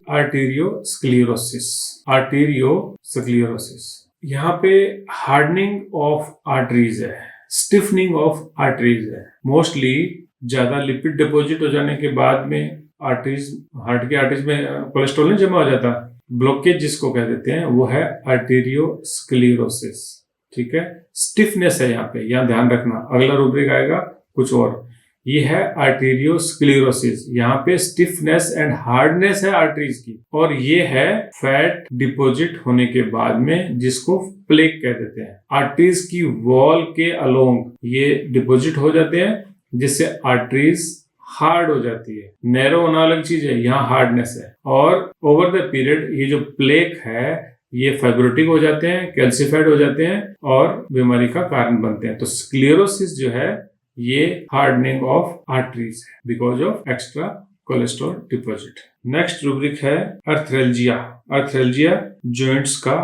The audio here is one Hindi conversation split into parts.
आर्टेरियोस्क्लेरोसिस। आर्टेरियोस्क्लेरोसिस यहाँ पे हार्डनिंग ऑफ आर्टरीज है, स्टिफनिंग ऑफ आर्टरीज है। मोस्टली ज्यादा लिपिड डिपॉजिट हो जाने के बाद में आर्टरीज, हार्ट के आर्टरीज में कोलेस्ट्रॉल नहीं जमा हो जाता, ब्लॉकेज जिसको कह देते हैं, वो है आर्टेरियोस्क्लेरोसिस। ठीक है, स्टिफनेस है यहाँ पे, यहाँ ध्यान रखना, अगला रूब्रिक आएगा कुछ और। ये है आर्टेरियोस्क्लेरोसिस, यहाँ पे स्टिफनेस एंड हार्डनेस है आर्टरीज की, और ये है फैट डिपॉजिट होने के बाद में जिसको प्लेक कह देते हैं। आर्टरीज की वॉल के अलोंग ये डिपॉजिट हो जाते हैं, जिससे आर्टरीज हार्ड हो जाती है। नैरो होना अलग चीज है, यहाँ हार्डनेस है, और ओवर द पीरियड ये जो प्लेक है ये फाइब्रोटिक हो जाते हैं, कैल्सिफाइड हो जाते हैं और बीमारी का कारण बनते हैं। तो स्क्लेरोसिस जो है ये हार्डनिंग ऑफ आर्टरीज है because of extra cholesterol deposit. Next rubric है अर्थ्रेल्जिया। अर्थ्रेल्जिया जॉइंट्स का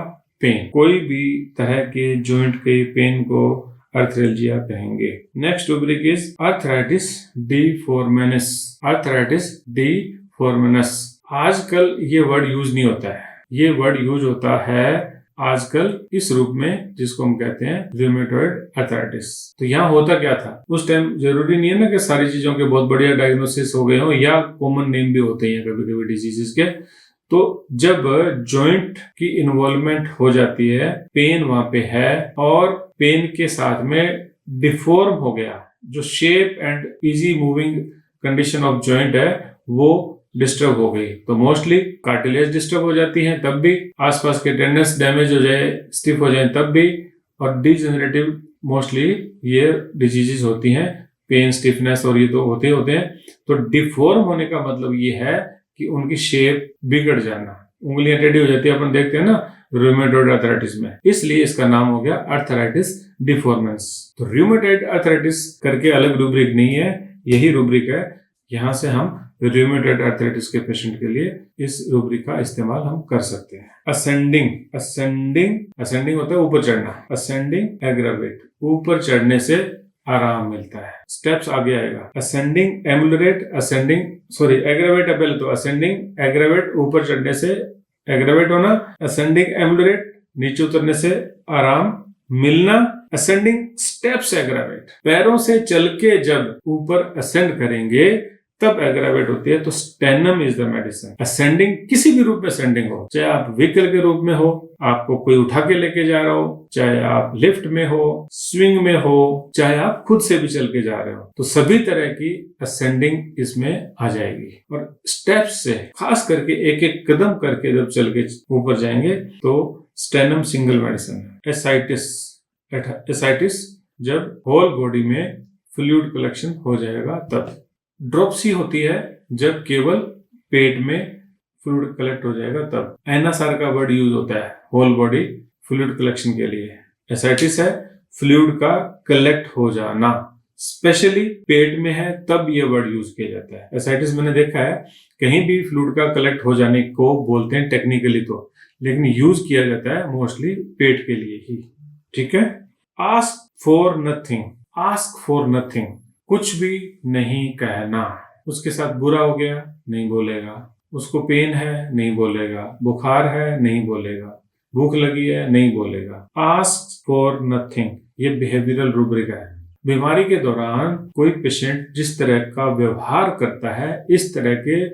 पेन, कोई भी तरह के जॉइंट के पेन को अर्थ्रेल्जिया कहेंगे। Next rubric is arthritis deformans. Arthritis deformans, आजकल ये वर्ड यूज नहीं होता है, ये वर्ड यूज होता है आजकल इस रूप में जिसको हम कहते हैं रूमेटॉइड अर्थराइटिस। तो यहाँ होता क्या था उस टाइम, जरूरी नहीं है ना कि सारी चीजों के बहुत बढ़िया डायग्नोसिस हो गए हो, या कॉमन नेम भी होते हैं कभी कभी डिजीजेस के। तो जब जॉइंट की इन्वॉल्वमेंट हो जाती है, पेन वहां पे है, और पेन के साथ में डिफॉर्म हो गया, जो shape and easy moving condition of joint है वो डिस्टर्ब हो गई, तो मोस्टली कार्टिलेज डिस्टर्ब हो जाती है तब भी, आसपास के टेंडन्स डैमेज हो जाए, स्टिफ हो जाए तब भी, और डिजेनरेटिव मोस्टली ये डिजीजेस होती हैं, पेन, स्टिफनेस और ये तो होते हैं। तो डिफॉर्म होने का मतलब ये है कि उनकी शेप बिगड़ जाना, उंगलियां टेढ़ी हो जाती है, अपन देखते हैं ना रूमेटॉइड अर्थराइटिस में, इसलिए इसका नाम हो गया अर्थराइटिस डिफॉर्मिस। तो रूमेटॉइड अर्थराइटिस करके अलग रूब्रिक नहीं है, यही रूब्रिक है। यहाँ से हम रूमेटॉइड अर्थराइटिस के पेशेंट के लिए इस रूब्रिक का इस्तेमाल हम कर सकते हैं। असेंडिंग, असेंडिंग होता है ऊपर चढ़ना, असेंडिंग एग्रावेट, ऊपर चढ़ने से आराम मिलता है। स्टेप्स आगे आएगा, असेंडिंग एमुलरेट, एग्रावेट है पहले, तो असेंडिंग एग्रावेट ऊपर चढ़ने से एग्रावेट होना, असेंडिंग एमुलरेट नीचे उतरने से आराम मिलना, असेंडिंग स्टेप्स एग्रावेट, पैरों से चल के जब ऊपर असेंड करेंगे तब एग्रावेट होती है। तो stannum is the medicine. Ascending किसी भी रूप में असेंडिंग हो, चाहे आप व्हीकल के रूप में हो, आपको कोई उठा के लेके जा रहा हो, चाहे आप लिफ्ट में हो, स्विंग में हो, चाहे आप खुद से भी चल के जा रहे हो, तो सभी तरह की असेंडिंग इसमें आ जाएगी। और स्टेप्स से खास करके एक एक कदम करके जब चल के ऊपर जाएंगे तो स्टेनम सिंगल मेडिसिन है। एसाइटिस जब होल बॉडी में फ्लूइड कलेक्शन हो जाएगा तब। ड्रोप्सी होती है जब केवल पेट में फ्लूइड कलेक्ट हो जाएगा तब। एनासार का वर्ड यूज होता है होल बॉडी फ्लूइड कलेक्शन के लिए। एसाइटिस है फ्लूइड का कलेक्ट हो जाना, स्पेशली पेट में है तब ये वर्ड यूज किया जाता है। एसाइटिस मैंने देखा है कहीं भी फ्लूइड का कलेक्ट हो जाने को बोलते हैं टेक्निकली तो, लेकिन यूज किया जाता है मोस्टली पेट के लिए ही। ठीक है। Ask for nothing, ask for nothing, कुछ भी नहीं कहना। उसके साथ बुरा हो गया नहीं बोलेगा, उसको पेन है नहीं बोलेगा, बुखार है नहीं बोलेगा, भूख लगी है नहीं बोलेगा। आस्क फॉर नथिंग ये बिहेवियरल रूब्रिक है। बीमारी के दौरान कोई पेशेंट जिस तरह का व्यवहार करता है, इस तरह के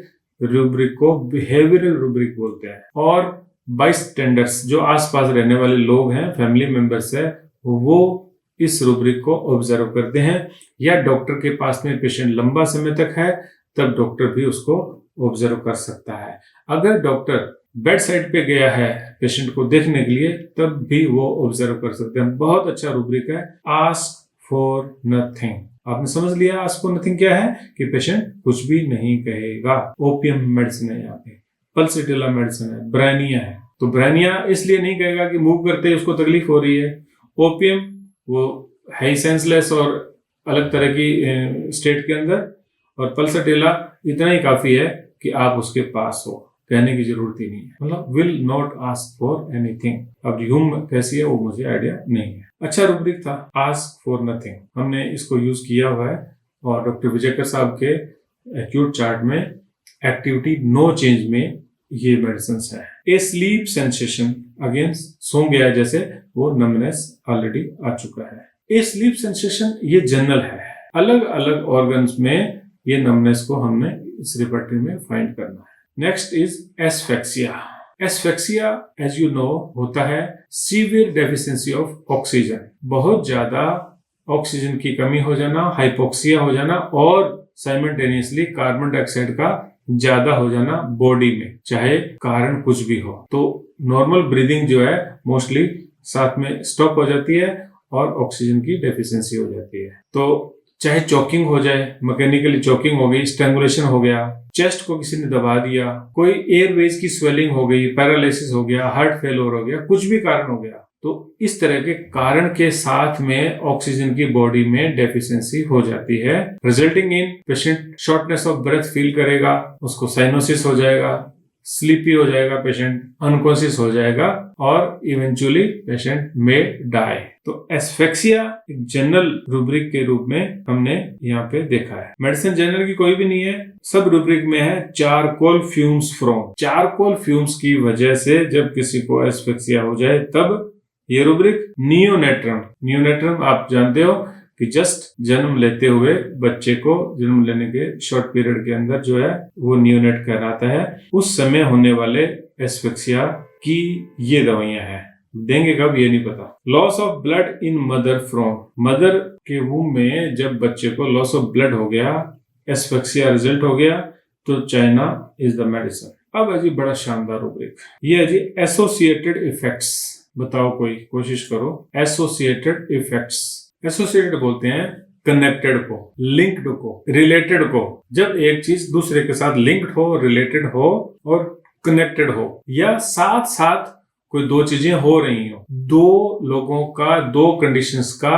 रूब्रिक को बिहेवियरल रूब्रिक बोलते हैं। और बाइस्टैंडर्स जो आसपास रहने वाले लोग हैं, फैमिली मेंबर्स है, वो इस रूब्रिक को ऑब्जर्व करते हैं, या डॉक्टर के पास में पेशेंट लंबा समय तक है तब डॉक्टर भी उसको ऑब्जर्व कर सकता है। अगर डॉक्टर बेड साइड पे गया है पेशेंट को देखने के लिए तब भी वो ऑब्जर्व कर सकते हैं। बहुत अच्छा रूब्रिक है आस्क फॉर नथिंग। आपने समझ लिया आस्क फॉर नथिंग क्या है, कि पेशेंट कुछ भी नहीं कहेगा। ओपियम मेडिसिन है यहाँ पे, पल्सटिला मेडिसिन है, ब्रानिया है। तो ब्रानिया इसलिए नहीं कहेगा कि मूव करते ही उसको तकलीफ हो रही है। ओपियम वो है सेंसलेस और अलग तरह की स्टेट के अंदर, और पल्सटिला इतना ही काफी है कि आप उसके पास हो, कहने की जरूरत ही नहीं है। मतलब will not ask for anything. अब ह्यूम कैसी है वो मुझे आइडिया नहीं है। अच्छा रूब्रिक था आस्क फॉर नथिंग, हमने इसको यूज किया हुआ है। और डॉक्टर विजयकर साहब के एक्यूट चार्ट में एक्टिविटी नो चेंज में ये मेडिसिन है। ए स्लीप सेंसेशन, अगेन सो गया जैसे, वो नमनेस ऑलरेडी आ चुका है। ए स्लीप सेंसेशन ये जनरल है, अलग अलग ऑर्गन्स में ये नमनेस को हमने इस रिपर्टरी में फाइंड करना है। Next is asphyxia. Asphyxia as you know होता है सीवियर डेफिशिएंसी ऑफ ऑक्सीजन, बहुत ज्यादा ऑक्सीजन की कमी हो जाना, हाइपोक्सिया हो जाना और साइमल्टेनियसली कार्बन डाइऑक्साइड का ज्यादा हो जाना बॉडी में, चाहे कारण कुछ भी हो। तो नॉर्मल ब्रीदिंग जो है मोस्टली साथ में स्टॉप हो जाती है और ऑक्सीजन की डेफिशिएंसी हो जाती है। तो चाहे चोकिंग हो जाए, मैकेनिकली चोकिंग हो गई, स्ट्रैंगुलेशन हो गया, चेस्ट को किसी ने दबा दिया, कोई एयरवेज की स्वेलिंग हो गई, पैरालिसिस हो गया, हार्ट फेलियर हो गया, कुछ भी कारण हो गया, तो इस तरह के कारण के साथ में ऑक्सीजन की बॉडी में डेफिशिएंसी हो जाती है, resulting in patient shortness of breath feel करेगा, उसको साइनोसिस हो जाएगा, स्लीपी हो जाएगा पेशेंट, अनकॉन्शियस हो जाएगा और इवेंचुअली पेशेंट में डाई। तो एस्फेक्सिया एक जनरल रूब्रिक के रूप में हमने यहाँ पे देखा है। मेडिसिन जनरल की कोई भी नहीं है, सब रूब्रिक में है charcoal fumes from. Charcoal fumes की वजह से जब किसी को एस्फेक्सिया हो जाए तब ये रूब्रिक नियोनेट्रम, नियोनेट्रम आप जानते हो कि जस्ट जन्म लेते हुए बच्चे को जन्म लेने के शॉर्ट पीरियड के अंदर जो है वो नियोनेट कहलाता है, उस समय होने वाले एस्फेक्सिया की ये दवाइयां हैं। देंगे कब ये नहीं पता। Loss of blood in mother from, mother के वूम में जब बच्चे को लॉस ऑफ ब्लड हो गया, एस्फेक्सिया रिजल्ट हो गया, तो चाइना इज द मेडिसिन। अब है जी बड़ा शानदार रूब्रिक, ये है जी एसोसिएटेड इफेक्ट्स। बताओ कोई कोशिश करो, एसोसिएटेड इफेक्ट्स। एसोसिएटेड बोलते हैं कनेक्टेड को, लिंक्ड को, रिलेटेड को। जब एक चीज दूसरे के साथ लिंक्ड हो, रिलेटेड हो और कनेक्टेड हो, या साथ साथ कोई दो चीजें हो रही हो, दो लोगों का, दो कंडीशंस का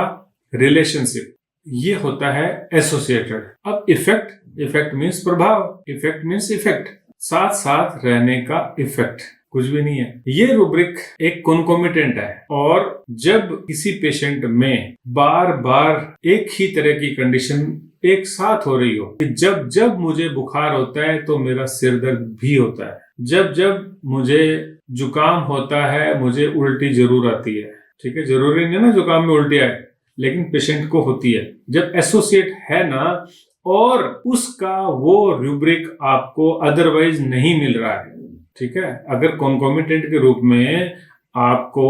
रिलेशनशिप, ये होता है एसोसिएटेड। अब इफेक्ट, इफेक्ट मीन्स प्रभाव, इफेक्ट मीन्स इफेक्ट, साथ साथ रहने का इफेक्ट, कुछ भी नहीं है। ये रूब्रिक एक कॉन्कोमिटेंट है, और जब किसी पेशेंट में बार बार एक ही तरह की कंडीशन एक साथ हो रही हो, जब जब मुझे बुखार होता है तो मेरा सिर दर्द भी होता है, जब जब मुझे जुकाम होता है मुझे उल्टी जरूर आती है, ठीक है, जरूरी नहीं ना जुकाम में उल्टी आए, लेकिन पेशेंट को होती है। जब एसोसिएट है ना, और उसका वो रूब्रिक आपको अदरवाइज नहीं मिल रहा है, ठीक है, अगर कॉन्कोमिटेंट के रूप में आपको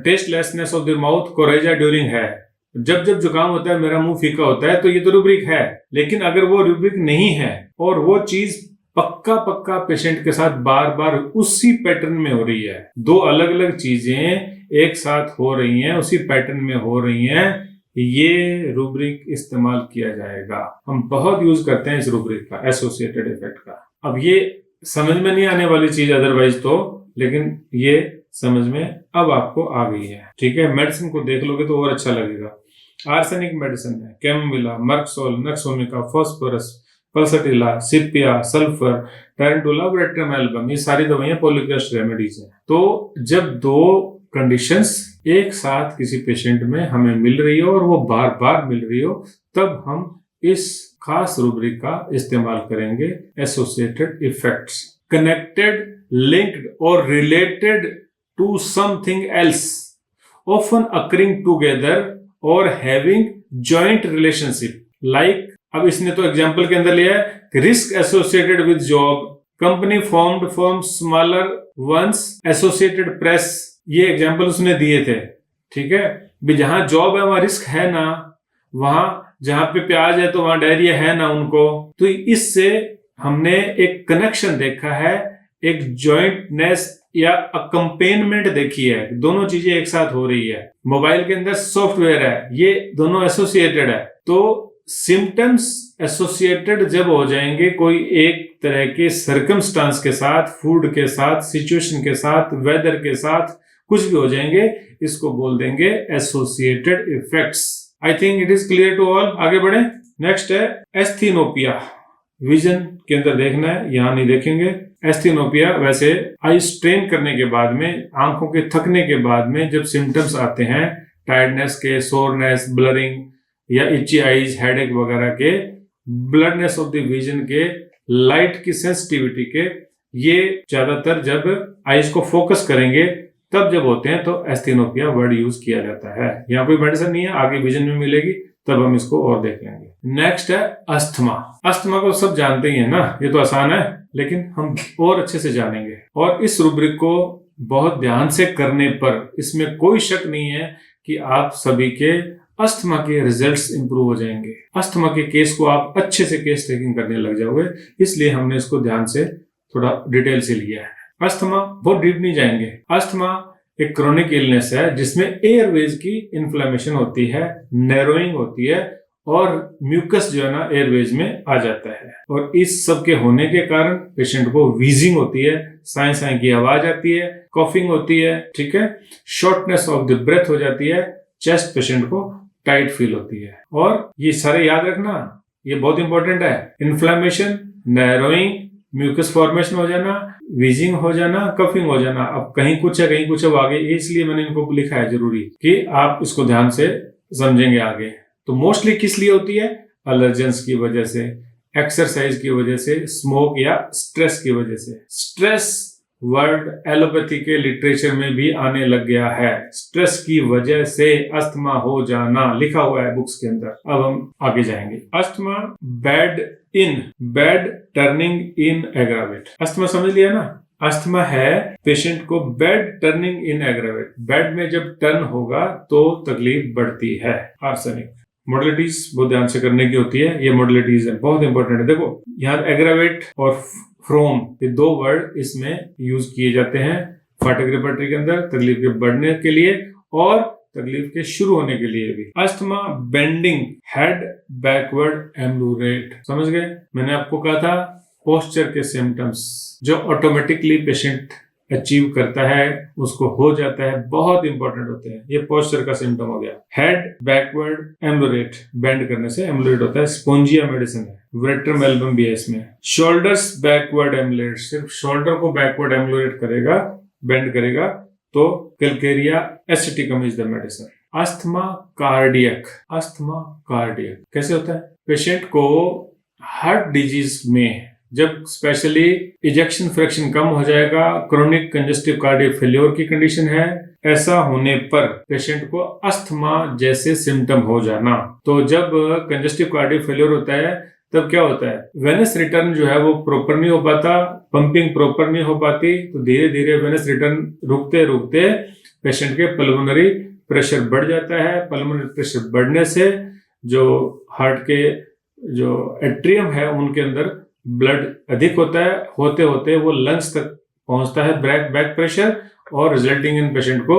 टेस्टलेसनेस ऑफ द माउथ, कोरेजा ड्यूरिंग है, जब जब जुकाम होता है मेरा मुंह फीका होता है, तो ये तो रूब्रिक है। लेकिन अगर वो रूब्रिक नहीं है और वो चीज पक्का पक्का पेशेंट के साथ बार बार उसी पैटर्न में हो रही है, दो अलग अलग चीजें एक साथ हो रही हैं, उसी पैटर्न में हो रही हैं, ये रूब्रिक इस्तेमाल किया जाएगा। हम बहुत यूज करते हैं इस रूब्रिक का, एसोसिएटेड इफेक्ट का। अब ये समझ में नहीं आने वाली चीज अदरवाइज तो, लेकिन ये समझ में अब आपको आ गई है, ठीक है। मेडिसिन को देख लोगे तो और अच्छा लगेगा। आर्सेनिक मेडिसिन है, chamomilla, mercsol, nux vomica, phosphorus, pulsatilla, sepia, sulphur, tarentula, veratrum album, ये सारी दवाइयां पॉलीक्रस्ट रेमेडीज हैं। तो जब दो कंडीशंस एक साथ किसी पेशेंट में हमें मिल रही हो और वो बार बार मिल रही हो, तब हम इस खास रूब्रिक का इस्तेमाल करेंगे, एसोसिएटेड इफेक्ट्स, कनेक्टेड, लिंक्ड और related to something else, often occurring together और हैविंग जॉइंट रिलेशनशिप, लाइक, अब इसने तो एग्जांपल के अंदर लिया है risk associated with job, company formed from smaller ones, associated press, ये एग्जांपल उसने दिए थे, ठीक है। भी जहां जॉब है वहां रिस्क है ना, वहां जहां पे प्याज है तो वहां डायरिया है ना उनको। तो इससे हमने एक कनेक्शन देखा है, एक जॉइंटनेस या अकम्पेनमेंट देखी है, दोनों चीजें एक साथ हो रही है। मोबाइल के अंदर सॉफ्टवेयर है, ये दोनों एसोसिएटेड है। तो सिम्टम्स एसोसिएटेड जब हो जाएंगे कोई एक तरह के सर्कमस्टांस के साथ, फूड के साथ, सिचुएशन के साथ, वेदर के साथ, कुछ भी हो जाएंगे, इसको बोल देंगे associated effects. I think it is clear to all. आगे बढ़े। नेक्स्ट है एस्थीनोपिया। विजन के अंदर देखना है, यहां नहीं देखेंगे। एस्थीनोपिया वैसे आई स्ट्रेन करने के बाद में, आंखों के थकने के बाद में जब सिम्टम्स आते हैं टायर्डनेस के, सोरनेस, ब्लरिंग या इची आईज, हेडेक वगैरह के, ब्लडनेस ऑफ द विजन के, लाइट की सेंसिटिविटी के, ये ज्यादातर जब आइज को फोकस करेंगे तब जब होते हैं तो एस्थेनोपिया वर्ड यूज किया जाता है। यहाँ कोई मेडिसिन नहीं है, आगे विजन में मिलेगी तब हम इसको और देख लेंगे। नेक्स्ट है अस्थमा। अस्थमा को सब जानते ही है ना, ये तो आसान है, लेकिन हम और अच्छे से जानेंगे। और इस रूब्रिक को बहुत ध्यान से करने पर इसमें कोई शक नहीं है कि आप सभी के अस्थमा के रिजल्ट्स इंप्रूव हो जाएंगे। अस्थमा के केस को आप अच्छे से केस टेकिंग करने लग जाओगे, इसलिए हमने इसको ध्यान से थोड़ा डिटेल से लिया है। अस्थमा बहुत डीप नहीं जाएंगे। अस्थमा एक क्रोनिक इलनेस है जिसमें एयरवेज की इन्फ्लेमेशन होती है, नैरोइंग होती है और म्यूकस जो है ना एयरवेज में आ जाता है। और इस सब के होने के कारण पेशेंट को वीजिंग होती है, साए साए की आवाज आती है, कॉफिंग होती है, ठीक है, शॉर्टनेस ऑफ द ब्रेथ हो जाती है, चेस्ट पेशेंट को टाइट फील होती है। और ये सारे याद रखना, ये बहुत इंपॉर्टेंट है। इन्फ्लेमेशन, नैरोइंग, म्यूकस फॉर्मेशन हो जाना, वीजिंग हो जाना, कफिंग हो जाना। अब कहीं कुछ है कहीं कुछ है आगे, इसलिए मैंने इनको लिखा है जरूरी कि आप इसको ध्यान से समझेंगे आगे। तो मोस्टली किस लिए होती है? एलर्जेंस की वजह से, एक्सरसाइज की वजह से, स्मोक या स्ट्रेस की वजह से। स्ट्रेस वर्ड एलोपैथी के लिटरेचर में भी आने लग गया है। स्ट्रेस की वजह से अस्थमा हो जाना लिखा हुआ है बुक्स के अंदर। अब हम आगे जाएंगे। अस्थमा बैड टर्निंग इन एग्रावेट। अस्थमा समझ लिया ना? अस्थमा है पेशेंट को बैड टर्निंग इन एग्रावेट। बैड में जब टर्न होगा तो तकलीफ बढ़ती है। आर्सेनिक मॉडलिटीज बहुत ध्यान से करने की होती है, ये मॉडलिटीज है, बहुत इंपॉर्टेंट है। देखो यहाँ एग्रावेट और फ्रोम, ये दो वर्ड इसमें यूज किए जाते हैं फाटक रेपर्टरी के अंदर, तकलीफ के बढ़ने के लिए और तकलीफ के शुरू होने के लिए भी। अस्थमा बेंडिंग हेड बैकवर्ड एम्बुलेट, समझ गए? मैंने आपको कहा था पोस्चर के सिम्टम्स जो ऑटोमेटिकली पेशेंट अचीव करता है, उसको हो जाता है, बहुत इंपॉर्टेंट होते हैं। ये पोस्चर का सिम्टम हो गया। हेड बैकवर्ड एम्बुलेट, बेंड करने से एम्बुलेट होता है, स्पोंजिया मेडिसिन है। वेट्रम एल्बम भी है इसमें। शोल्डर्स बैकवर्ड एम्बुलेट, सिर्फ शोल्डर को बैकवर्ड एम्बुलेट करेगा, बेंड करेगा, तो Calcarea एसिटिकम is the medicine. Asthma cardiac. Asthma cardiac कैसे होता है? पेशेंट को हार्ट डिजीज में जब स्पेशली इजेक्शन फ्रैक्शन कम हो जाएगा, क्रोनिक कंजेस्टिव कार्डियक फेल्योर की कंडीशन है, ऐसा होने पर पेशेंट को अस्थमा जैसे सिम्टम हो जाना। तो जब कंजेस्टिव कार्डियक फेल्योर होता है तब क्या होता है? वेनस रिटर्न जो है वो प्रॉपर नहीं हो पाता, पंपिंग प्रॉपर नहीं हो पाती, तो धीरे धीरे वेनस रिटर्न रुकते रुकते पेशेंट के पल्मोनरी प्रेशर बढ़ जाता है। पल्मोनरी प्रेशर बढ़ने से जो हार्ट के जो एट्रियम है उनके अंदर ब्लड अधिक होता है, होते होते वो लंग्स तक पहुंचता है बैक प्रेशर, और रिजल्टिंग इन पेशेंट को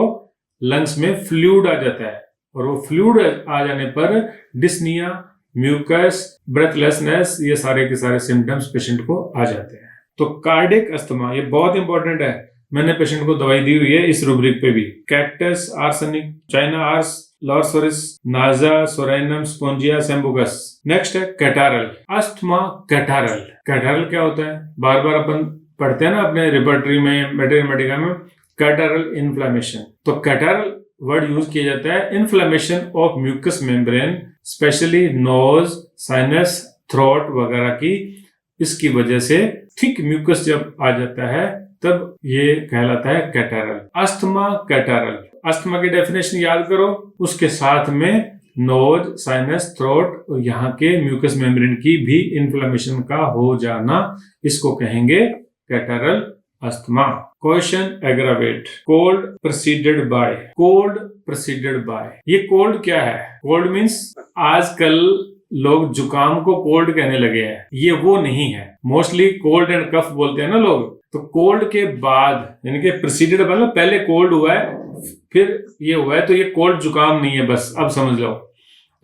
लंग्स में फ्लूइड आ जाता है। और वो फ्लूइड आ जाने पर डिस्निया, म्यूकस, ब्रेथलेसनेस, ये सारे के सारे सिम्टम्स पेशेंट को आ जाते हैं। तो कार्डियक अस्थमा ये बहुत इंपॉर्टेंट है। मैंने पेशेंट को दवाई दी हुई है इस रूब्रिक पे भी। कैक्टस, आर्सेनिक, चाइना आर्स, लॉर्सोरिस, नाजा, सोरेनम, स्पोंजिया, सेम्बुकस। नेक्स्ट है कैटारल। Asthma catarrhal. कैटारल क्या होता है? बार बार अपन पढ़ते हैं ना अपने रिपर्टरी में, मैथमेटिका में, कैटारल इन्फ्लेमेशन। तो कैटारल वर्ड यूज किया जाता है inflammation of mucous membrane, specially nose, sinus, throat वगैरह की। इसकी वजह से थिक म्यूकस जब आ जाता है तब ये कहलाता है कैटारल। Asthma catarrhal. अस्थमा की डेफिनेशन याद करो, उसके साथ में नोज, साइनस, थ्रोट और यहाँ के म्यूकस मेम्ब्रेन की भी इन्फ्लेमेशन का हो जाना, इसको कहेंगे catarrhal asthma. Question aggravate. Cold preceded by. Cold preceded by, ये कोल्ड क्या है? कोल्ड मीन्स आजकल लोग जुकाम को कोल्ड कहने लगे हैं, ये वो नहीं है। मोस्टली कोल्ड एंड कफ बोलते हैं ना लोग, तो कोल्ड के बाद यानी कि प्रेसिडेड मतलब पहले कोल्ड हुआ है फिर ये हुआ है, तो ये कोल्ड जुकाम नहीं है, बस अब समझ लो।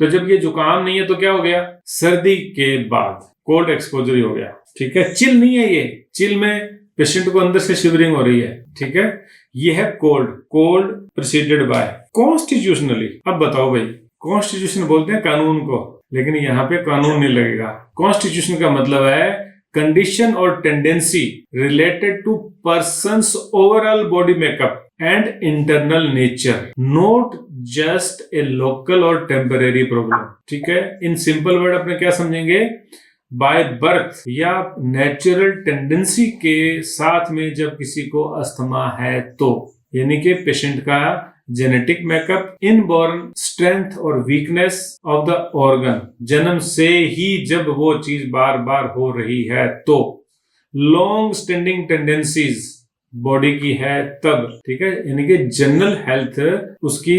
तो जब ये जुकाम नहीं है तो क्या हो गया? सर्दी के बाद कोल्ड एक्सपोजर हो गया, ठीक है। चिल नहीं है ये, चिल में पेशेंट को अंदर से शिवरिंग हो रही है, ठीक है। ये है cold. Cold preceded by constitutionally. अब बताओ भाई, कॉन्स्टिट्यूशन बोलते हैं कानून को, लेकिन यहाँ पे कानून नहीं लगेगा। कॉन्स्टिट्यूशन का मतलब है कंडीशन और tendency related to persons overall body makeup and internal nature, not just a local और टेम्परेरी प्रॉब्लम, ठीक है। इन सिंपल वर्ड अपने क्या समझेंगे? बाय बर्थ या नेचुरल टेंडेंसी के साथ में जब किसी को अस्थमा है तो, यानी कि पेशेंट का जेनेटिक मेकअप, इनबॉर्न स्ट्रेंथ और वीकनेस ऑफ द ऑर्गन, जन्म से ही जब वो चीज बार बार हो रही है तो, लॉन्ग स्टैंडिंग टेंडेंसीज बॉडी की है तब, ठीक है, यानी कि जनरल हेल्थ उसकी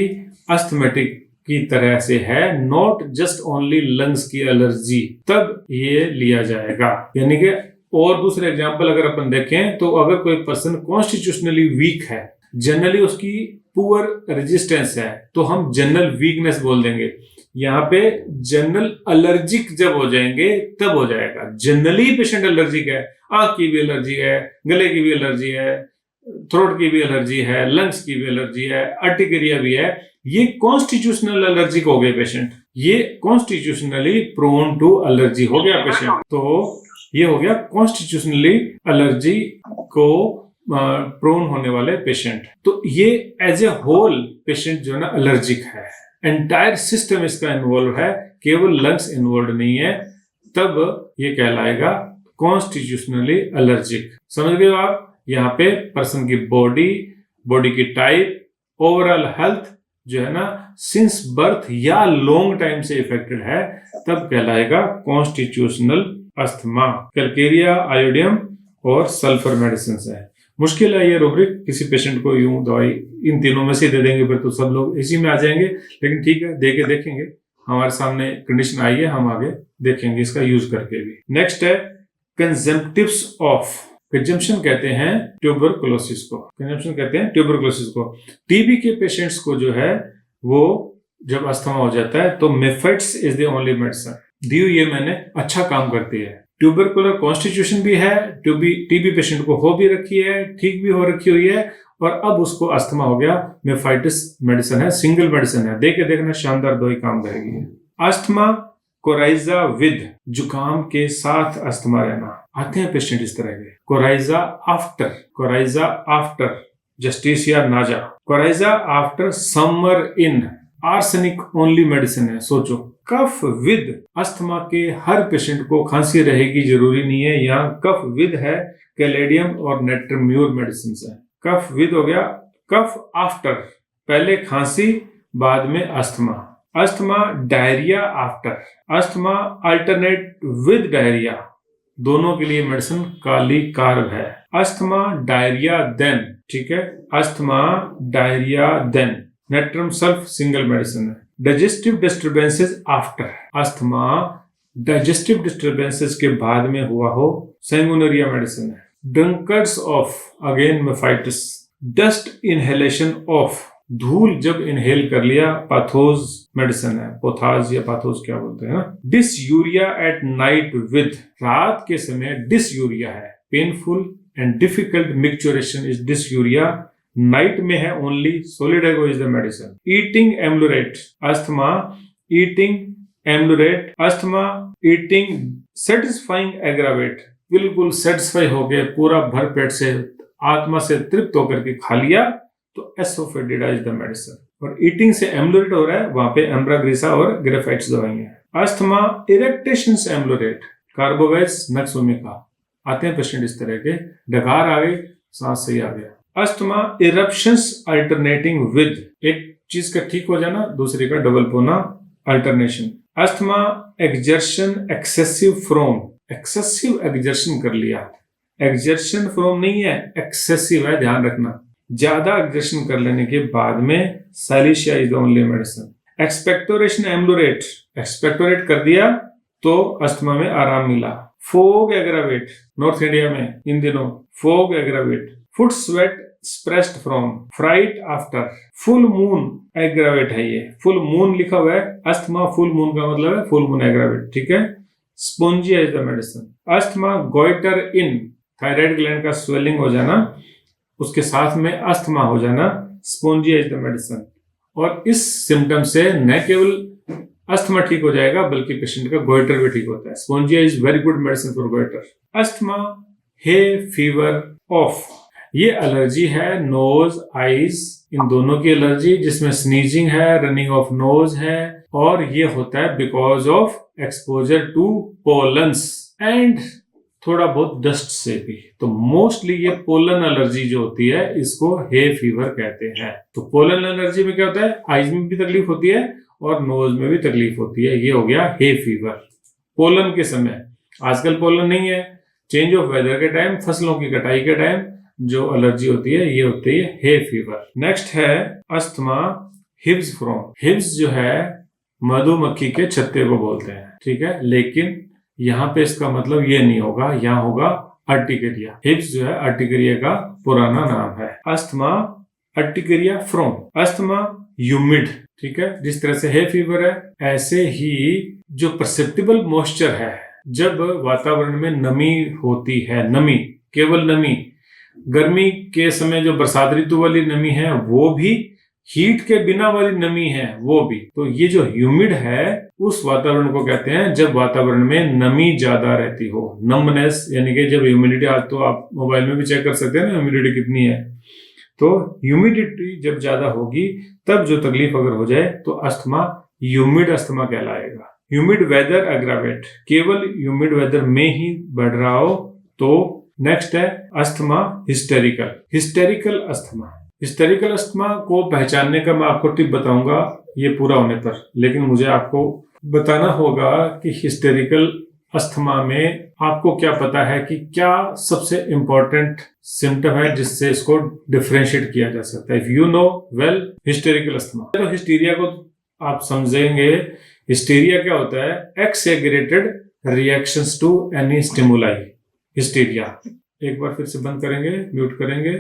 अस्थमेटिक की तरह से है, नॉट जस्ट ओनली लंग्स की एलर्जी, तब ये लिया जाएगा। यानी कि और दूसरे एग्जांपल अगर अपन देखें तो अगर कोई पर्सन कॉन्स्टिट्यूशनली वीक है, जनरली उसकी पुअर रेजिस्टेंस है, तो हम जनरल वीकनेस बोल देंगे। यहाँ पे जनरल एलर्जिक जब हो जाएंगे तब हो जाएगा। जनरली पेशेंट एलर्जिक है, आंख की भी एलर्जी है, गले की भी एलर्जी है, थ्रोट की भी एलर्जी है, लंग्स की भी एलर्जी है, अर्टिकेरिया भी है, ये कॉन्स्टिट्यूशनल एलर्जिक हो गए पेशेंट, ये कॉन्स्टिट्यूशनली प्रोन टू एलर्जी हो गया पेशेंट। तो ये हो गया कॉन्स्टिट्यूशनली एलर्जी को प्रोन होने वाले पेशेंट। तो ये एज ए होल पेशेंट जो है ना एलर्जिक है, एंटायर सिस्टम इसका इन्वॉल्व है, केवल लंग्स इन्वॉल्व नहीं है, तब ये कहलाएगा कॉन्स्टिट्यूशनली एलर्जिक। समझ गए आप? यहाँ पे पर्सन की बॉडी की टाइप, ओवरऑल हेल्थ जो है ना सिंस बर्थ या लॉन्ग टाइम से इफेक्टेड है, तब कहलाएगा कॉन्स्टिट्यूशनल अस्थमा। कैलकेरिया, आयोडियम और सल्फर मेडिसिन है। मुश्किल है ये रूब्रिक, किसी पेशेंट को यूं दवाई इन तीनों में से दे देंगे फिर तो सब लोग इसी में आ जाएंगे, लेकिन ठीक है, दे के देखेंगे। हमारे सामने कंडीशन आई है, हम आगे देखेंगे इसका यूज करके भी। नेक्स्ट है कंजम्पटिव्स ऑफ, कंजम्पशन कहते हैं ट्यूबरकुलोसिस को, कंजम्पशन कहते हैं ट्यूबरकुलोसिस को। टीबी के पेशेंट्स को जो है वो जब अस्थमा हो जाता है तो मेफेट्स इज द ओनली मेडिसिन दी हुई है मैंने, अच्छा काम करती है। ट्यूबरकुलर कॉन्स्टिट्यूशन भी है, टीबी पेशेंट को हो भी रखी है, ठीक भी हो रखी हुई है, और अब उसको अस्थमा हो गया, मेफाइटिस मेडिसिन है, सिंगल मेडिसिन है, देखे देखना शानदार दवाई काम करेगी। अस्थमा कोराइजा विद, जुकाम के साथ अस्थमा रहना, आते हैं पेशेंट इस तरह के। कोराइजा आफ्टर जस्टिसिया नाजा, coryza after summer in, arsenic only medicine है। सोचो, कफ विद, अस्थमा के हर पेशेंट को खांसी रहेगी जरूरी नहीं है, यहाँ कफ विद है, कैलेडियम और नेट्रम्यूर मेडिसिन है। कफ विद हो गया, कफ आफ्टर, पहले खांसी बाद में asthma. Asthma diarrhoea after, asthma alternate with diarrhoea, दोनों के लिए मेडिसिन काली कार्ब है। अस्थमा डायरिया देन, ठीक है, asthma diarrhoea then, natrum sulph single medicine है। Digestive disturbances after, asthma digestive disturbances के बाद में हुआ हो, सैंगुनेरिया मेडिसिन है। Drunkards of, again mephitis. Dust inhalation of, धूल जब इनहेल कर लिया, पाथोज मेडिसिन है, पोथाज या पाथोज क्या बोलते हैं ना। डिसयूरिया एट नाइट विद, रात के समय डिसयूरिया है, painful and difficult micturition is dysuria, night में है only, solidago is the medicine. Eating ameliorate, asthma eating ameliorate, asthma eating satisfying aggravate, बिल्कुल सेटिस्फाई हो गए, पूरा भर पेट से आत्मा से तृप्त होकर के खा लिया तो एसोफेडिडा इज द मेडिसिन। और ईटिंग से एम्लुरेट हो रहा है, वहां पे एम्ब्राग्रीसा और ग्रेफाइट्स दवाई है। अस्थमा इरेक्टेशंस एम्लुरेट, कार्बोवेज नक्सोमिका, आते हैं पेशेंट इस तरह के, डकार आ गई, सांस सही आ गया। अस्थमा इरप्शंस अल्टरनेटिंग विद, एक चीज का ठीक हो जाना दूसरे का डबल होना, alternation. Asthma exertion excessive from, excessive exertion कर लिया, एक्सर्शन फ्रॉम नहीं है, एक्सेसिव है, ध्यान रखना, ज्यादा एक्सर्शन कर लेने के बाद में silicea is the only medicine. Expectoration ameliorate, expectorate कर दिया तो अस्थमा में आराम मिला। फोग एग्रावेट, नॉर्थ इंडिया में इन दिनों fog aggravate. Foot sweat suppressed from, fright after, full moon aggravate है ये, फुल मून लिखा हुआ है, अस्थमा फुल मून का मतलब है फुल मून एग्रावेट, ठीक है। Spongia is the medicine. Asthma goitre in, thyroid gland का स्वेलिंग हो जाना, उसके साथ में अस्थमा हो जाना, स्पोंजिया इज द मेडिसिन। और इस सिम्टम से न केवल अस्थमा ठीक हो जाएगा बल्कि पेशेंट का गोइटर भी ठीक होता है। Spongia is very good medicine for goitre. Asthma hay fever of, ये एलर्जी है नोज आईज, इन दोनों की एलर्जी, जिसमें स्नीजिंग है, रनिंग ऑफ नोज है, और ये होता है because of exposure to pollens and थोड़ा बहुत डस्ट से भी। तो मोस्टली ये पोलन एलर्जी जो होती है इसको हे फीवर कहते हैं। तो पोलन एलर्जी में क्या होता है, आईज में भी तकलीफ होती है और नोज में भी तकलीफ होती है। ये हो गया हे फीवर पोलन के समय। आजकल पोलन नहीं है, चेंज ऑफ वेदर के टाइम, फसलों की कटाई के टाइम जो एलर्जी होती है ये होती है हे फीवर। नेक्स्ट है अस्थमा हिब्स फ्रॉम। हिब्स जो है मधुमक्खी के छत्ते को बोलते हैं, ठीक है, लेकिन यहाँ पे इसका मतलब ये नहीं होगा, यहाँ होगा अर्टिकेरिया। हिब्स जो है अर्टिकेरिया का पुराना नाम है। Asthma urticaria from, asthma humid, ठीक है, जिस तरह से हे फीवर है ऐसे ही जो परसेप्टिबल मॉइस्चर है, जब वातावरण में नमी होती है, नमी केवल नमी, गर्मी के समय जो बरसात ऋतु वाली नमी है वो भी, हीट के बिना वाली नमी है वो भी। तो ये जो ह्यूमिड है उस वातावरण को कहते हैं जब वातावरण में नमी ज्यादा रहती हो, नमनेस, यानी कि जब ह्यूमिडिटी, आज तो आप मोबाइल में भी चेक कर सकते हैं ना ह्यूमिडिटी कितनी है। तो ह्यूमिडिटी जब ज्यादा होगी तब जो तकलीफ अगर हो जाए तो अस्थमा ह्यूमिड अस्थमा कहलाएगा। ह्यूमिड वेदर अग्रावेट, केवल ह्यूमिड वेदर में ही बढ़ रहा हो तो। नेक्स्ट है asthma hysterical, hysterical asthma. Hysterical asthma को पहचानने का मैं आपको टिप बताऊंगा ये पूरा होने पर, लेकिन मुझे आपको बताना होगा कि हिस्टेरिकल अस्थमा में आपको क्या पता है कि क्या सबसे इंपॉर्टेंट सिम्टम है जिससे इसको डिफरेंशिएट किया जा सकता है। If you know well hysterical asthma, तो हिस्टीरिया को आप समझेंगे। हिस्टीरिया क्या होता है, exaggerated reactions to any stimuli, hysteria. एक बार फिर से बंद करेंगे, म्यूट करेंगे।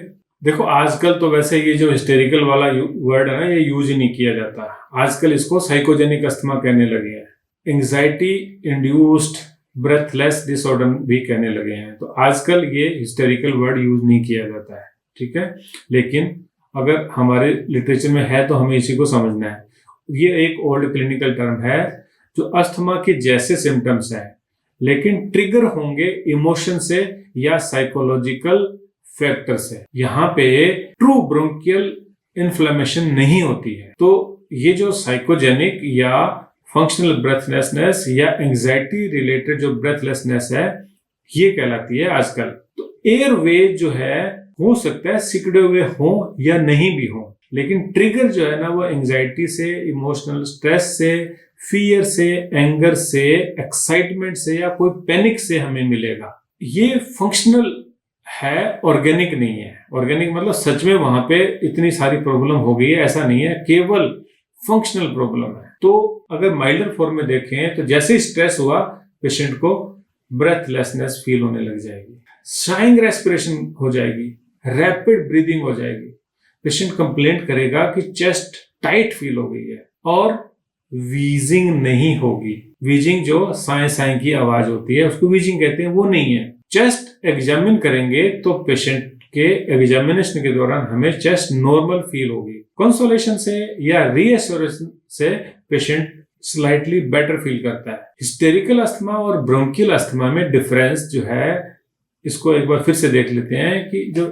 देखो आजकल तो वैसे ये जो हिस्टेरिकल वाला वर्ड है ना ये यूज ही नहीं किया जाता, आजकल इसको साइकोजेनिक अस्थमा कहने लगे हैं, एंजाइटी इंड्यूस्ड ब्रेथलेस डिसऑर्डर भी कहने लगे हैं। तो आजकल ये हिस्टेरिकल वर्ड यूज नहीं किया जाता है, ठीक है, लेकिन अगर हमारे लिटरेचर में है तो हमें इसी को समझना है। ये एक ओल्ड क्लिनिकल टर्म है जो अस्थमा के जैसे सिम्टम्स हैं लेकिन ट्रिगर होंगे इमोशन से या साइकोलॉजिकल फैक्टर से। यहाँ पे ट्रू ब्रोंकियल इन्फ्लेमेशन नहीं होती है। तो ये जो साइकोजेनिक या फंक्शनल ब्रेथलेसनेस या एंजाइटी रिलेटेड जो ब्रेथलेसनेस है ये कहलाती है आजकल। तो एयरवेज जो है हो सकता है सिकुड़े हुए हो या नहीं भी हो, लेकिन ट्रिगर जो है ना वो एंजाइटी से, इमोशनल स्ट्रेस से, फियर से, एंगर से, एक्साइटमेंट से या कोई पैनिक से हमें मिलेगा। ये फंक्शनल है, ऑर्गेनिक नहीं है। ऑर्गेनिक मतलब सच में वहां पे इतनी सारी प्रॉब्लम हो गई है ऐसा नहीं है, केवल फंक्शनल प्रॉब्लम है। तो अगर माइल्डर फॉर्म में देखें तो जैसे ही स्ट्रेस हुआ पेशेंट को ब्रेथलेसनेस फील होने लग जाएगी, शाइंग रेस्पिरेशन हो जाएगी, रैपिड ब्रीदिंग हो जाएगी, पेशेंट कंप्लेंट करेगा कि चेस्ट टाइट फील हो गई है और वीजिंग नहीं होगी। वीजिंग जो साए साए की आवाज होती है उसको वीजिंग कहते हैं, वो नहीं है। चेस्ट एग्जामिन करेंगे तो पेशेंट के एग्जामिनेशन के दौरान हमें चेस्ट नॉर्मल फील होगी। कंसोलेशन से या रीएश्योरेंस से पेशेंट स्लाइटली बेटर फील करता है। हिस्टेरिकल अस्थमा और ब्रोंकियल अस्थमा में डिफरेंस जो है इसको एक बार फिर से देख लेते हैं कि जो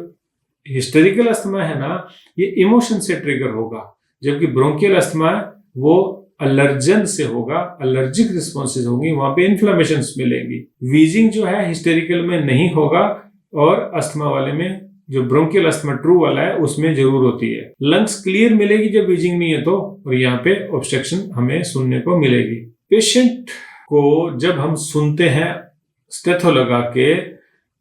हिस्टेरिकल अस्थमा है ना ये इमोशन से ट्रिगर होगा, जबकि ब्रोंकियल अस्थमा वो अलर्जन से होगा, अलर्जिक रिस्पॉन्सेज होंगी, वहां पे इन्फ्लेमेशन मिलेंगी। वीजिंग जो है हिस्टेरिकल में नहीं होगा और अस्थमा वाले में, जो ब्रोंकियल अस्थमा ट्रू वाला है उसमें जरूर होती है। लंग्स क्लियर मिलेगी जब वीजिंग नहीं है तो, और यहाँ पे ऑब्स्ट्रक्शन हमें सुनने को मिलेगी। पेशेंट को जब हम सुनते हैं स्टेथो लगा के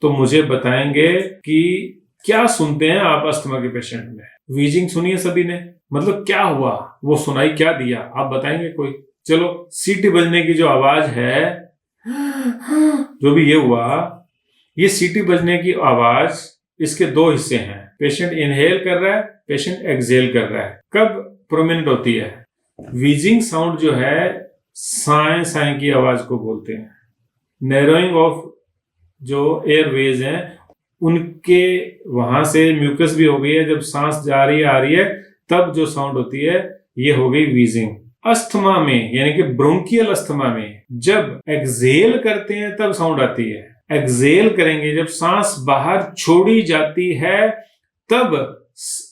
तो मुझे बताएंगे कि क्या सुनते हैं आप अस्थमा के पेशेंट में। वीजिंग सुनिए सभी ने, मतलब क्या हुआ, वो सुनाई क्या दिया, आप बताएंगे कोई। चलो सीटी बजने की जो आवाज है, जो भी ये हुआ, ये सीटी बजने की आवाज, इसके दो हिस्से हैं। पेशेंट इनहेल कर रहा है, पेशेंट एक्सहेल कर रहा है। कब प्रोमिनेंट होती है? वीजिंग साउंड जो है साए साए की आवाज को बोलते हैं। नैरोइंग ऑफ जो एयरवेज हैं उनके वहां से म्यूकस भी हो गई है, जब सांस जा रही है आ रही है तब जो साउंड होती है ये हो गई वीजिंग। अस्थमा में यानी कि ब्रोंकियल अस्थमा में जब एक्सहेल करते हैं तब साउंड आती है। एक्सहेल करेंगे जब सांस बाहर छोड़ी जाती है तब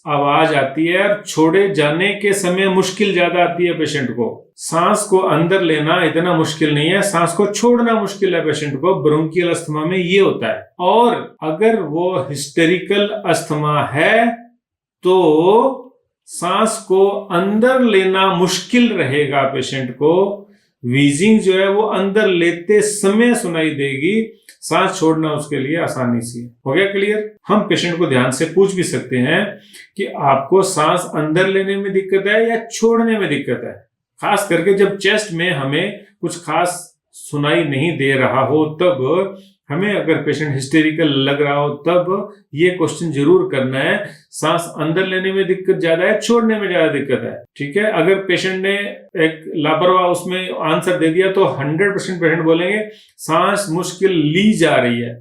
आवाज आती है और छोड़े जाने के समय मुश्किल ज्यादा आती है पेशेंट को। सांस को अंदर लेना इतना मुश्किल नहीं है, सांस को छोड़ना मुश्किल है पेशेंट को। ब्रोंकियल अस्थमा में ये होता है। और अगर वो हिस्टेरिकल अस्थमा है तो सांस को अंदर लेना मुश्किल रहेगा पेशेंट को। वीजिंग जो है वो अंदर लेते समय सुनाई देगी, सांस छोड़ना उसके लिए आसानी से हो गया क्लियर। हम पेशेंट को ध्यान से पूछ भी सकते हैं कि आपको सांस अंदर लेने में दिक्कत है या छोड़ने में दिक्कत है, खास करके जब चेस्ट में हमें कुछ खास सुनाई नहीं दे रहा हो तब। हमें अगर पेशेंट हिस्टेरिकल लग रहा हो तब ये क्वेश्चन जरूर करना है, सांस अंदर लेने में दिक्कत ज्यादा है, छोड़ने में ज्यादा दिक्कत है। ठीक है, अगर पेशेंट ने एक लापरवाह उसमें आंसर दे दिया तो 100% पेशेंट बोलेंगे सांस मुश्किल ली जा रही है,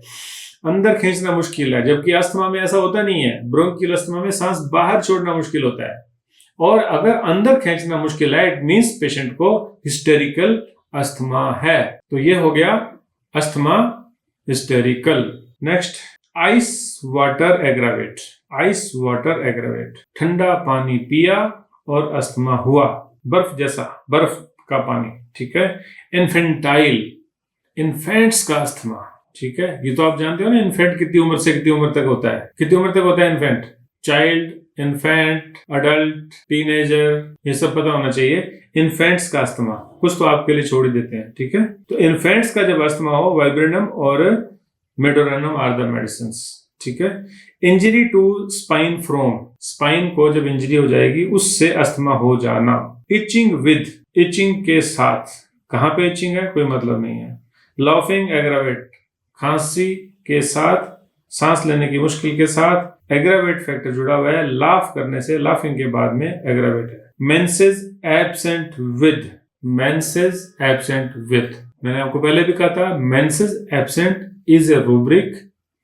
अंदर खींचना मुश्किल है। जबकि अस्थमा में ऐसा होता नहीं है, ब्रोंकियल अस्थमा में सांस बाहर छोड़ना मुश्किल होता है, और अगर अंदर खींचना मुश्किल है इट मींस पेशेंट को हिस्टेरिकल अस्थमा है। तो ये हो गया asthma hysterical. Next, ice water aggravate. Ice water aggravate, ठंडा पानी पिया और अस्थमा हुआ, बर्फ जैसा, बर्फ का पानी। ठीक है। इन्फेंटाइल, इन्फेंट्स का अस्थमा। ठीक है, ये तो आप जानते हो ना, इन्फेंट कितनी उम्र से कितनी उम्र तक होता है। कितनी उम्र तक होता है infant? Child, infant, adult, teenager, ये सब पता होना चाहिए। इन्फेंट्स का अस्थमा कुछ तो आपके लिए छोड़ ही देते हैं। ठीक है, तो इन्फेंट्स का जब अस्थमा हो, वाइब्रेनम और मेडोरेनम आर द मेडिसिन्स। ठीक है। Injury to spine from, spine को जब इंजरी हो जाएगी उससे अस्थमा हो जाना। इचिंग विद, इचिंग के साथ, कहां पे इचिंग है कोई मतलब नहीं है। लाफिंग एग्रावेट, खांसी के साथ, सांस लेने की मुश्किल के साथ एग्रावेट फैक्टर जुड़ा हुआ है। लाफ करने से, लाफिंग के बाद में एग्रावेट है। Menses absent with, menses absent with, मैंने आपको पहले भी कहा था menses absent is a rubric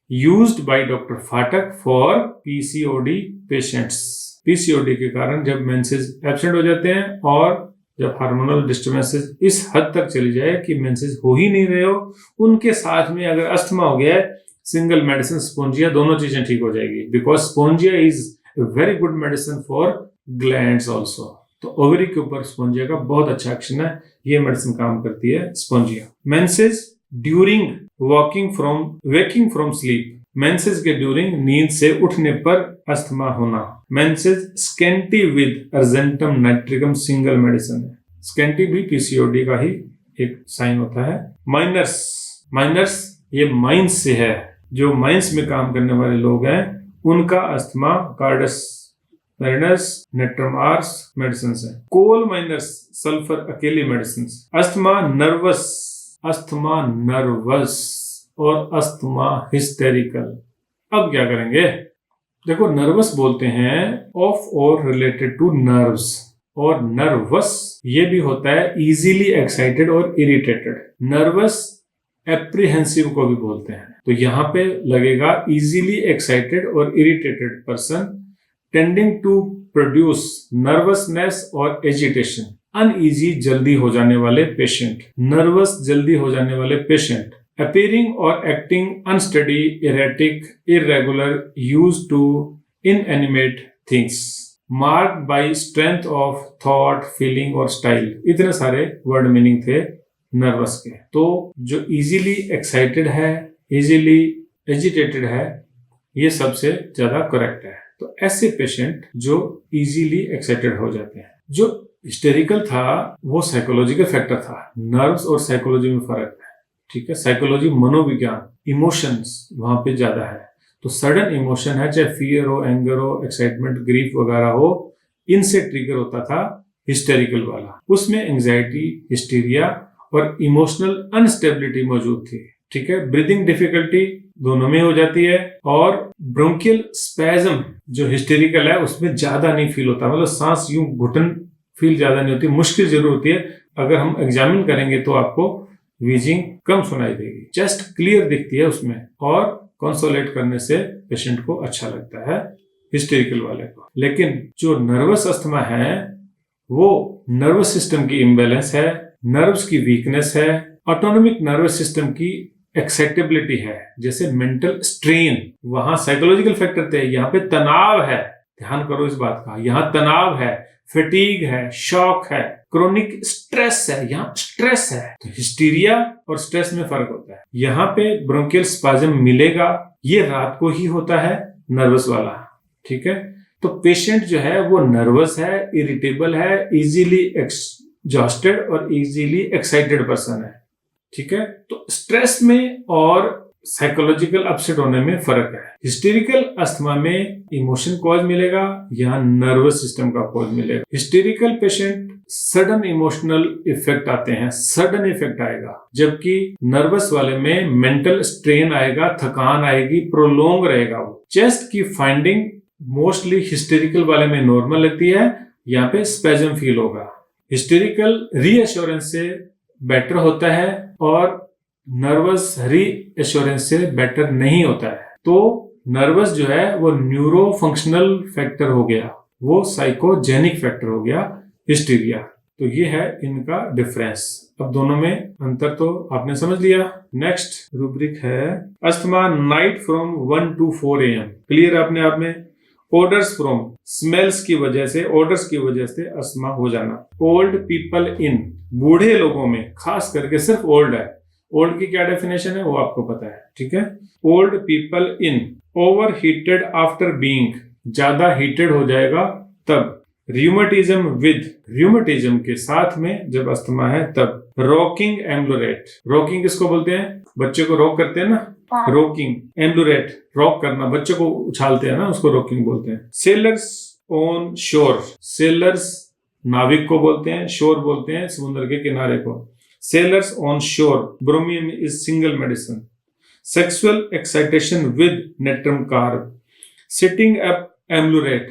used by doctor फाटक फॉर पीसीओडी पेशेंट्स। पीसीओडी के कारण जब मेंसेस एब्सेंट हो जाते हैं और जब हार्मोनल डिस्टर्बेंसेस इस हद तक चली जाए कि मेंसेस हो ही नहीं रहे हो, उनके साथ में अगर अस्थमा हो गया है, सिंगल मेडिसिन स्पोंजिया, दोनों चीजें ठीक हो जाएगी। Because spongia is very good medicine for glands also. तो ओवरी के ऊपर स्पोंजिया का बहुत अच्छा एक्शन है, ये मेडिसिन काम करती है spongia. Menses during waking from sleep, menses के ड्यूरिंग, नींद से उठने पर अस्थमा होना। Menses scanty with argentum nitricum, single medicine है। स्केंटी भी पीसीओडी का ही एक साइन होता है। माइनर्स, माइनर्स ये माइंस से है, जो माइंस में काम करने वाले लोग हैं उनका asthma carduus marinus, natrum ars medicine है। कोल माइनर्स, सल्फर अकेली medicine. Asthma nervous, asthma nervous और अस्थमा हिस्टेरिकल। अब क्या करेंगे? देखो, नर्वस बोलते हैं ऑफ और रिलेटेड टू नर्व्स, और नर्वस ये भी होता है इजीली एक्साइटेड और इरिटेटेड। नर्वस एप्रीहेंसिव को भी बोलते हैं। तो यहाँ पे लगेगा इजीली एक्साइटेड और irritated person tending to produce nervousness और एजिटेशन। अनईजी, जल्दी हो जाने वाले पेशेंट, नर्वस जल्दी हो जाने वाले पेशेंट। अपीयरिंग और acting unsteady, erratic, irregular, used to inanimate things, marked by strength of thought, feeling और स्टाइल। इतने सारे वर्ड मीनिंग थे नर्वस के। तो जो इजीली एक्साइटेड है, इजीली एजिटेटेड है, ये सबसे ज्यादा करेक्ट है। तो ऐसे पेशेंट जो इजीली एक्साइटेड हो जाते हैं। जो हिस्टेरिकल था वो साइकोलॉजिकल फैक्टर था। नर्व्स और साइकोलॉजी में फर्क है। ठीक है, साइकोलॉजी मनोविज्ञान, इमोशंस वहां पे ज्यादा है। तो सडन इमोशन है, चाहे फियर हो, एंगर हो, एक्साइटमेंट, ग्रीफ वगैरह हो, इनसे ट्रिगर होता था हिस्टेरिकल वाला। उसमें एंजाइटी, हिस्टीरिया और इमोशनल अनस्टेबिलिटी मौजूद थी। ठीक है, ब्रीदिंग डिफिकल्टी दोनों में हो जाती है, और ब्रोंकियल स्पैज्म जो हिस्टेरिकल है उसमें ज्यादा नहीं फील होता, मतलब सांस यूं घुटन फील ज्यादा नहीं होती, मुश्किल जरूर होती है। अगर हम एग्जामिन करेंगे तो आपको वीजिंग कम सुनाई देगी, चेस्ट क्लियर दिखती है उसमें, और कंसोलेट करने से पेशेंट को अच्छा लगता है हिस्टेरिकल वाले को। लेकिन जो नर्वस अस्थमा है वो नर्वस सिस्टम की इम्बैलेंस है, नर्व्स की वीकनेस है, ऑटोनोमिक नर्वस सिस्टम की एक्साइटेबिलिटी है। जैसे मेंटल स्ट्रेन, वहां साइकोलॉजिकल फैक्टर थे, यहाँ पे तनाव है, ध्यान करो इस बात का। यहाँ तनाव है, फटीग है, शॉक है, क्रोनिक स्ट्रेस है, यहाँ स्ट्रेस है। तो हिस्टीरिया और स्ट्रेस में फर्क होता है। यहाँ पे ब्रोंकियल स्पाज्म मिलेगा, ये रात को ही होता है, नर्वस वाला, ठीक है। तो पेशेंट जो है वो नर्वस है, इरिटेबल है, इजीली एग्जॉस्टेड और इजीली एक्साइटेड पर्सन है, ठीक है। तो स्ट्रेस में और साइकोलॉजिकल अपसेट होने में फर्क है। हिस्टेरिकल अस्थमा में इमोशन कॉज मिलेगा, यहाँ नर्वस सिस्टम का कॉज मिलेगा। Hysterical patient sudden emotional effect आते हैं, सडन इफेक्ट आएगा, जबकि नर्वस वाले में मेंटल स्ट्रेन आएगा, थकान आएगी, प्रोलोंग रहेगा। वो चेस्ट की फाइंडिंग मोस्टली हिस्टेरिकल वाले में नॉर्मल लगती है, यहाँ पे स्पैज्म फील होगा। हिस्टेरिकल रीअश्योरेंस से बेटर होता है और नर्वस रीअश्योरेंस से बेटर नहीं होता है। तो नर्वस जो है वो न्यूरो फंक्शनल फैक्टर हो गया, वो साइकोजेनिक फैक्टर हो गया हिस्टीरिया। तो ये है इनका डिफरेंस। अब दोनों में अंतर तो आपने समझ लिया। नेक्स्ट रूब्रिक है asthma night from 1 to 4 AM। Clear अपने आप में। ओडर्स फ्रॉम स्मेल्स की वजह से, ओडर्स की वजह से अस्थमा हो जाना। ओल्ड पीपल इन, बूढ़े लोगों में, खास करके सिर्फ ओल्ड है। ओल्ड की क्या डेफिनेशन है वो आपको पता है, ठीक है। Old people in, over heated after being, ज्यादा हीटेड हो जाएगा तब। रियूमेटिज्म विद, रियूमेटिज्म के साथ में जब अस्थमा है तब। रॉकिंग एम्बुलेट, रॉकिंग किसको बोलते हैं? बच्चे को रॉक करते हैं ना, रॉकिंग। एम्बुलेट, रॉक करना, बच्चे को उछालते हैं ना, उसको रॉकिंग बोलते हैं। सेलर्स ऑन शोर, सेलर्स नाविक को बोलते हैं, शोर बोलते हैं समुद्र के किनारे को। Sailors on shore, bromine is single medicine. Sexual excitation with natrum carb. Sitting up amulete,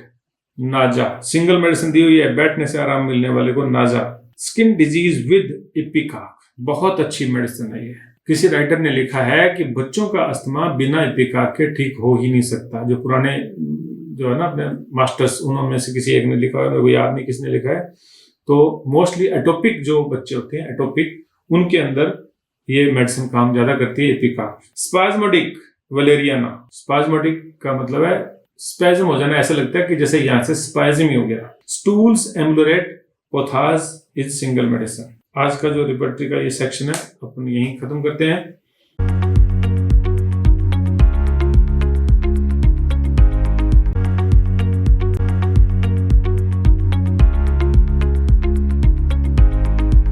नाजा, सिंगल मेडिसिन दी हुई है, बैठने से आराम मिलने वाले को नाजा। स्किन डिजीज विद इपिकाक, बहुत अच्छी मेडिसिन है ये। किसी राइटर ने लिखा है कि बच्चों का अस्थमा बिना इपिकाक के ठीक हो ही नहीं सकता। जो पुराने जो है ना अपने मास्टर्स, उन्होंने से किसी एक ने लिखा है, मेरे को याद नहीं किसने लिखा है। तो मोस्टली एटोपिक जो बच्चे होते हैं, एटोपिक, उनके अंदर ये मेडिसिन काम ज्यादा करती है, इपिकाक। स्पाज्मोडिक वलेरियाना, स्पाज्मोडिक का मतलब है स्पैज्म हो जाना, ऐसा लगता है कि जैसे यहाँ से स्पैज्म ही हो गया। Stools ameliorate pothos is single medicine. आज का जो रिपर्टरी का ये सेक्शन है अपन यहीं खत्म करते हैं।